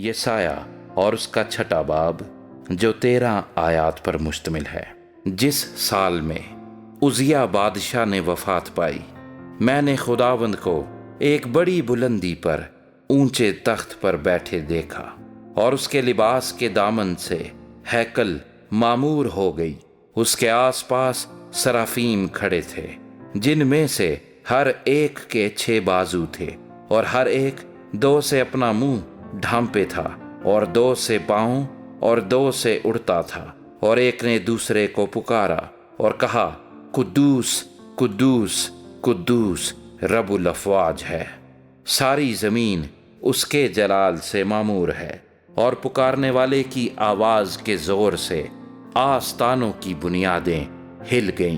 یسایہ اور اس کا 6 باب جو 13 آیات پر مشتمل ہے۔ جس سال میں عزیہ بادشاہ نے وفات پائی، میں نے خداوند کو ایک بڑی بلندی پر اونچے تخت پر بیٹھے دیکھا، اور اس کے لباس کے دامن سے ہیکل معمور ہو گئی۔ اس کے آس پاس سرافیم کھڑے تھے، جن میں سے ہر ایک کے 6 بازو تھے، اور ہر ایک 2 سے اپنا منہ ڈھانپے تھا، اور 2 سے پاؤں اور 2 سے اڑتا تھا۔ اور ایک نے دوسرے کو پکارا اور کہا، قدوس قدوس قدوس رب الافواج ہے، ساری زمین اس کے جلال سے معمور ہے۔ اور پکارنے والے کی آواز کے زور سے آستانوں کی بنیادیں ہل گئیں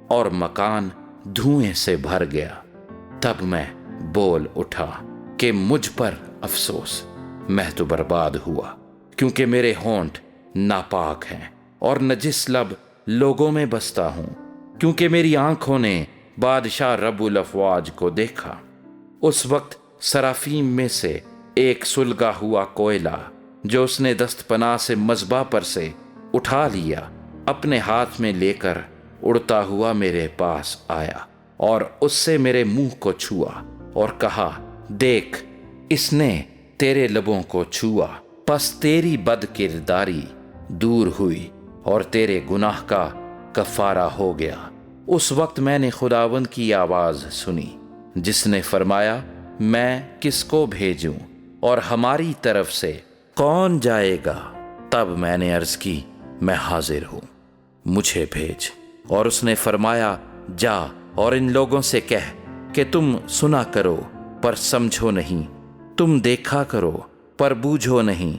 اور مکان دھوئیں سے بھر گیا۔ تب میں بول اٹھا کہ مجھ پر افسوس، میں تو برباد ہوا، کیونکہ میرے ہونٹ ناپاک ہیں اور نجس لب لوگوں میں بستا ہوں، کیونکہ میری آنکھوں نے بادشاہ رب الافواج کو دیکھا۔ اس وقت سرافیم میں سے ایک سلگا ہوا کوئلہ جو اس نے دست پناہ سے مذبح پر سے اٹھا لیا، اپنے ہاتھ میں لے کر اڑتا ہوا میرے پاس آیا، اور اس سے میرے منہ کو چھوا اور کہا، دیکھ، اس نے تیرے لبوں کو چھوا، پس تیری بد کرداری دور ہوئی اور تیرے گناہ کا کفارہ ہو گیا۔ اس وقت میں نے خداوند کی آواز سنی، جس نے فرمایا، میں کس کو بھیجوں اور ہماری طرف سے کون جائے گا؟ تب میں نے عرض کی، میں حاضر ہوں، مجھے بھیج۔ اور اس نے فرمایا، جا اور ان لوگوں سے کہہ کہ تم سنا کرو پر سمجھو نہیں، تم دیکھا کرو پر بوجھو نہیں۔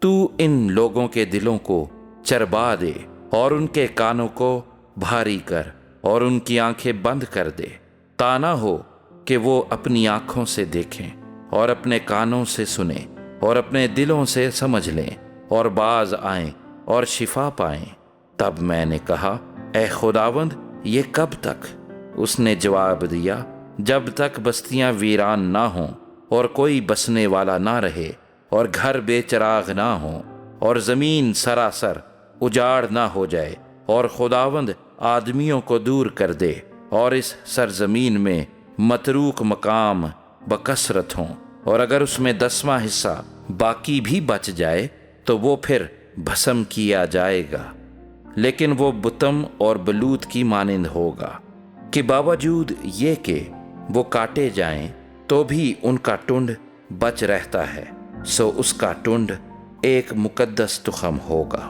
تو ان لوگوں کے دلوں کو چربا دے اور ان کے کانوں کو بھاری کر اور ان کی آنکھیں بند کر دے، تا نہ ہو کہ وہ اپنی آنکھوں سے دیکھیں اور اپنے کانوں سے سنیں اور اپنے دلوں سے سمجھ لیں اور باز آئیں اور شفا پائیں۔ تب میں نے کہا، اے خداوند، یہ کب تک؟ اس نے جواب دیا، جب تک بستیاں ویران نہ ہوں اور کوئی بسنے والا نہ رہے اور گھر بے چراغ نہ ہوں اور زمین سراسر اجاڑ نہ ہو جائے، اور خداوند آدمیوں کو دور کر دے اور اس سرزمین میں متروک مقام بکثرت ہوں، اور اگر اس میں 10واں حصہ باقی بھی بچ جائے تو وہ پھر بھسم کیا جائے گا، لیکن وہ بتم اور بلوت کی مانند ہوگا کہ باوجود یہ کہ وہ کاٹے جائیں تو بھی ان کا ٹنڈ بچ رہتا ہے، سو اس کا ٹنڈ ایک مقدس تخم ہوگا۔